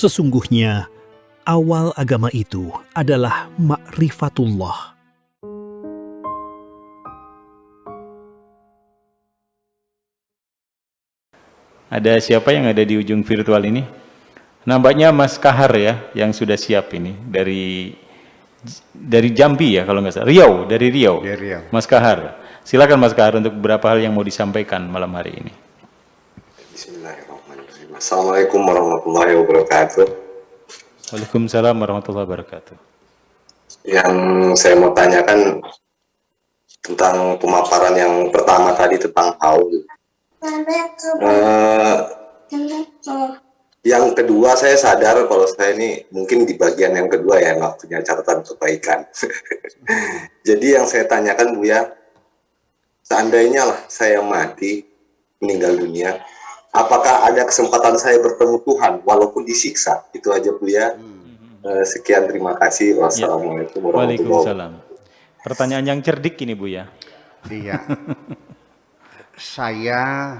Sesungguhnya, awal agama itu adalah ma'rifatullah. Ada siapa yang ada di ujung virtual ini? Nampaknya Mas Kahar ya, yang sudah siap ini. Dari Jambi ya kalau nggak salah. Riau, dari Riau. Mas Kahar. Silakan Mas Kahar untuk beberapa hal yang mau disampaikan malam hari ini. Bismillahirrahmanirrahim. Assalamualaikum warahmatullahi wabarakatuh. Waalaikumsalam warahmatullahi wabarakatuh. Yang saya mau tanyakan tentang pemaparan yang pertama tadi tentang haul. Yang kedua saya sadar kalau saya ini mungkin di bagian yang kedua ya nggak punya catatan kebaikan. Jadi yang saya tanyakan Buya, seandainya lah saya mati, meninggal dunia, apakah ada kesempatan saya bertemu Tuhan walaupun disiksa? Itu aja Buya. Sekian, terima kasih. Wassalamualaikum warahmatullahi wabarakatuh. Waalaikumsalam. Pertanyaan yang cerdik ini Bu ya. Iya. Saya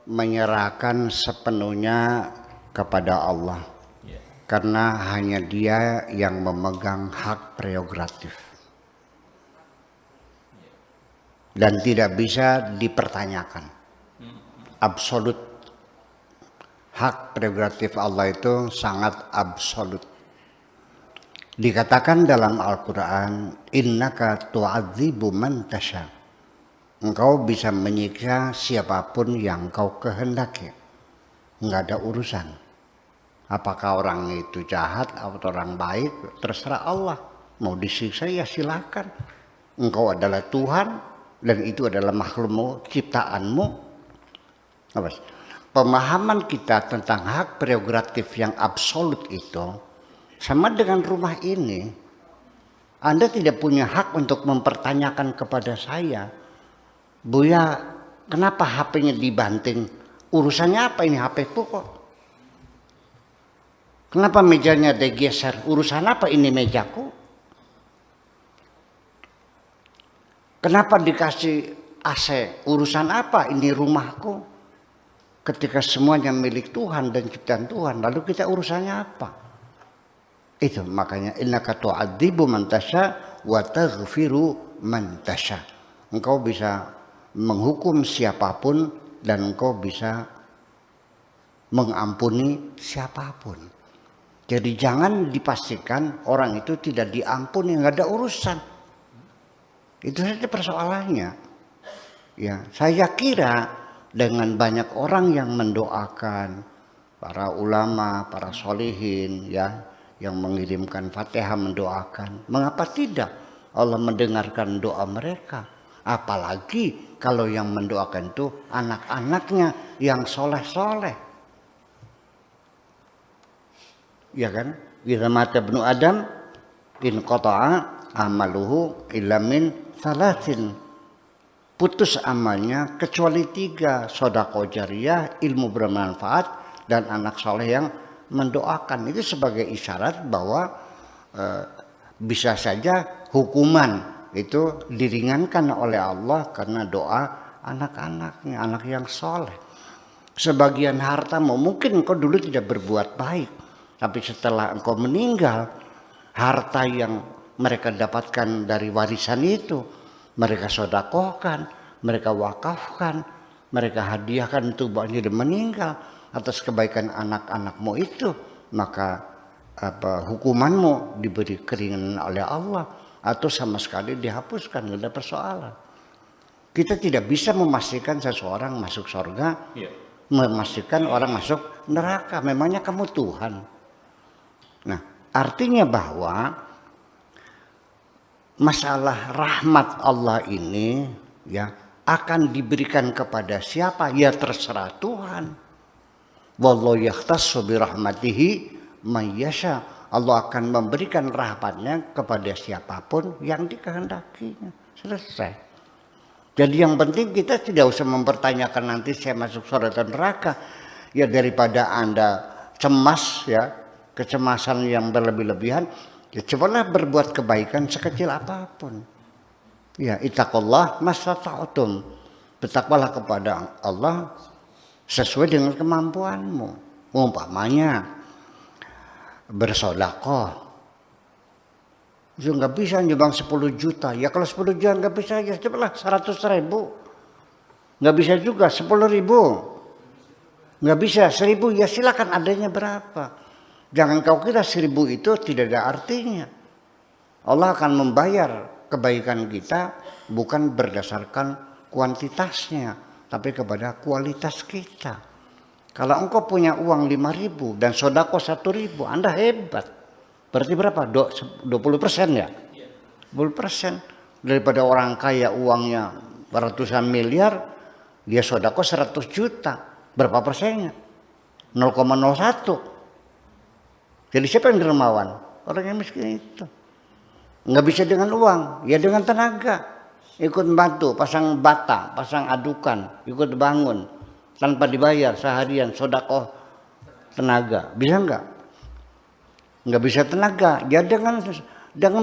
menyerahkan sepenuhnya kepada Allah. Karena hanya Dia yang memegang hak prerogatif. Dan tidak bisa dipertanyakan. Absolut. Hak prerogatif Allah itu sangat absolut. Dikatakan dalam Al-Quran, innaka tu'adzibu man tasha. Engkau bisa menyiksa siapapun yang kau kehendaki. Enggak ada urusan. Apakah orang itu jahat atau orang baik, terserah Allah. Mau disiksa ya silakan. Engkau adalah Tuhan dan itu adalah makhlukmu, ciptaanmu. Apa? Pemahaman kita tentang hak prerogatif yang absolut itu sama dengan rumah ini. Anda tidak punya hak untuk mempertanyakan kepada saya, Buya, kenapa HP-nya dibanting? Urusannya apa ini HP-ku kok? Kenapa mejanya digeser? Urusan apa ini mejaku? Kenapa dikasih AC? Urusan apa ini rumahku? Ketika semuanya milik Tuhan dan ciptaan Tuhan, lalu kita urusannya apa? Itu makanya innaka tu'adzibu man tasya wa taghfiru man tasya. Engkau bisa menghukum siapapun dan engkau bisa mengampuni siapapun. Jadi jangan dipastikan orang itu tidak diampuni, nggak ada urusan. Itu saja persoalannya. Ya, saya kira dengan banyak orang yang mendoakan, para ulama, para solihin, ya, yang mengirimkan Fatihah mendoakan, mengapa tidak Allah mendengarkan doa mereka? Apalagi kalau yang mendoakan itu anak-anaknya yang soleh-soleh. Ya kan? Idza mata ibnu Adam in qata'a amaluhu illa min thalathin. Putus amalnya kecuali 3, sedekah jariyah, ilmu bermanfaat, dan anak soleh yang mendoakan. Itu sebagai isyarat bahwa bisa saja hukuman itu diringankan oleh Allah karena doa anak-anaknya, anak yang soleh. Sebagian hartamu mungkin engkau dulu tidak berbuat baik, tapi setelah engkau meninggal, harta yang mereka dapatkan dari warisan itu mereka sedekahkan, mereka wakafkan, mereka hadiahkan untuk bagi dia meninggal atas kebaikan anak-anakmu itu, maka hukumanmu diberi keringanan oleh Allah atau sama sekali dihapuskan, tidak ada persoalan. Kita tidak bisa memastikan seseorang masuk surga, memastikan orang masuk neraka. Memangnya kamu Tuhan? Nah, artinya bahwa masalah rahmat Allah ini ya akan diberikan kepada siapa? Ya terserah Tuhan. Wallahu yakhtassu bi rahmatihi may yasha. Allah akan memberikan rahmatnya kepada siapapun yang dikehendakinya. Selesai. Jadi yang penting kita tidak usah mempertanyakan nanti saya masuk surga atau neraka. Ya daripada Anda cemas ya, kecemasan yang berlebih-lebihan, ya cobalah berbuat kebaikan sekecil apapun. Ya, ittaqullah mastata'tum. Bertakwalah kepada Allah sesuai dengan kemampuanmu. Umpamanya bersodakoh. Ya nggak bisa nyumbang 10 juta. Ya kalau 10 juta nggak bisa, ya cepatlah 100.000. Nggak bisa juga 10.000. Nggak bisa 1.000, ya silakan adanya berapa. Jangan kau kira 1.000 itu tidak ada artinya. Allah akan membayar kebaikan kita bukan berdasarkan kuantitasnya, tapi kepada kualitas kita. Kalau engkau punya uang 5.000 dan sodako 1.000, Anda hebat. Berarti berapa? 20% ya? 20%. Daripada orang kaya uangnya ratusan miliar, dia sodako 100 juta. Berapa persennya? 0,01. Jadi siapa yang dermawan? Orang yang miskin itu. Nggak bisa dengan uang, ya dengan tenaga. Ikut bantu, pasang bata, pasang adukan, ikut bangun. Tanpa dibayar seharian, sodako tenaga. Bisa nggak? Nggak bisa tenaga, ya dengan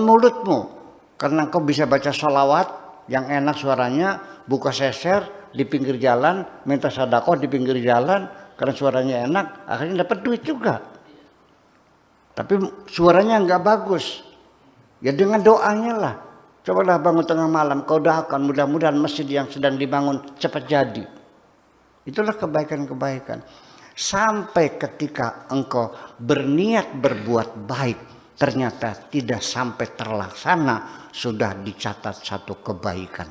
mulutmu. Karena kau bisa baca sholawat yang enak suaranya, buka seser di pinggir jalan, minta sedekah di pinggir jalan, karena suaranya enak, akhirnya dapat duit juga. Tapi suaranya nggak bagus, ya dengan doanya lah. Cobalah bangun tengah malam, kau doakan mudah-mudahan masjid yang sedang dibangun cepat jadi. Itulah kebaikan-kebaikan. Sampai ketika engkau berniat berbuat baik, ternyata tidak sampai terlaksana, sudah dicatat satu kebaikan.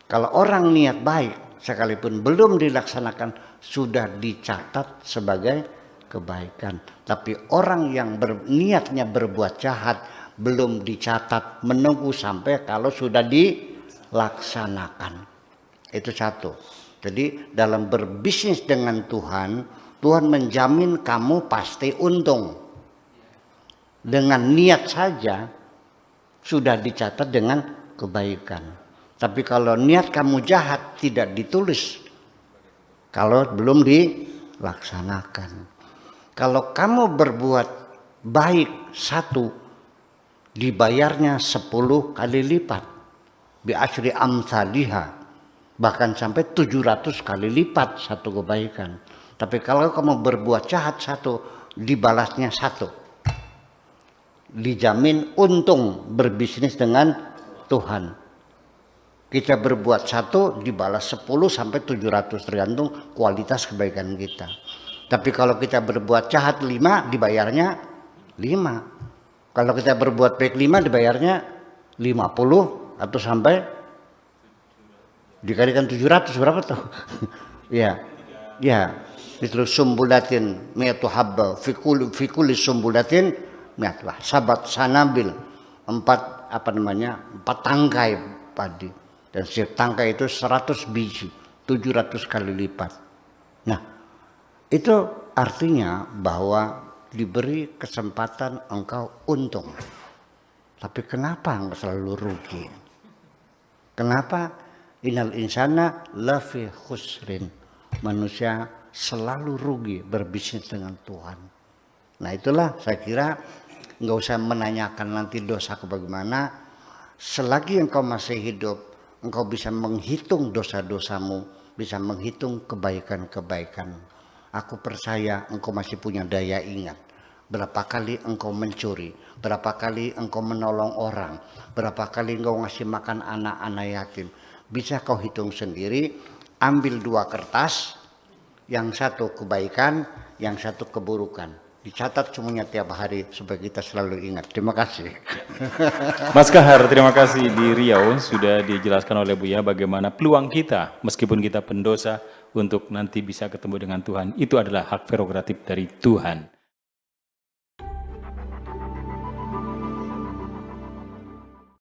Kalau orang niat baik, sekalipun belum dilaksanakan, sudah dicatat sebagai kebaikan. Tapi orang yang niatnya berbuat jahat, belum dicatat, menunggu sampai kalau sudah dilaksanakan. Itu satu. Jadi dalam berbisnis dengan Tuhan, Tuhan menjamin kamu pasti untung. Dengan niat saja sudah dicatat dengan kebaikan. Tapi kalau niat kamu jahat tidak ditulis kalau belum dilaksanakan. Kalau kamu berbuat baik 1, dibayarnya 10 kali lipat. Bi asyri amsalihah. Bahkan sampai 700 kali lipat satu kebaikan. Tapi kalau kamu berbuat jahat 1, dibalasnya 1. Dijamin untung berbisnis dengan Tuhan. Kita berbuat 1, dibalas 10 sampai 700, tergantung kualitas kebaikan kita. Tapi kalau kita berbuat jahat 5, dibayarnya 5. Kalau kita berbuat baik 5, dibayarnya 50 atau sampai dikalikan 700 berapa tuh? Ya. Itu sumbulatin mi'atu habba fi kulli sumbulatin mi'atlah. Sabat sanabil 4 tangkai padi. Dan setiap tangkai itu 100 biji, 700 kali lipat. Nah, itu artinya bahwa diberi kesempatan engkau untung. Tapi kenapa engkau selalu rugi? Kenapa? Innal insana lafi khusrin. Manusia selalu rugi berbisnis dengan Tuhan. Nah itulah saya kira nggak usah menanyakan nanti dosaku bagaimana. Selagi engkau masih hidup, engkau bisa menghitung dosa-dosamu, bisa menghitung kebaikan-kebaikan. Aku percaya engkau masih punya daya ingat. Berapa kali engkau mencuri, berapa kali engkau menolong orang, berapa kali engkau ngasih makan anak-anak yatim. Bisa kau hitung sendiri, ambil 2 kertas, yang satu kebaikan, yang satu keburukan. Dicatat semuanya tiap hari supaya kita selalu ingat. Terima kasih. Mas Kahar, terima kasih di Riau sudah dijelaskan oleh Buya bagaimana peluang kita meskipun kita pendosa untuk nanti bisa ketemu dengan Tuhan. Itu adalah hak prerogatif dari Tuhan.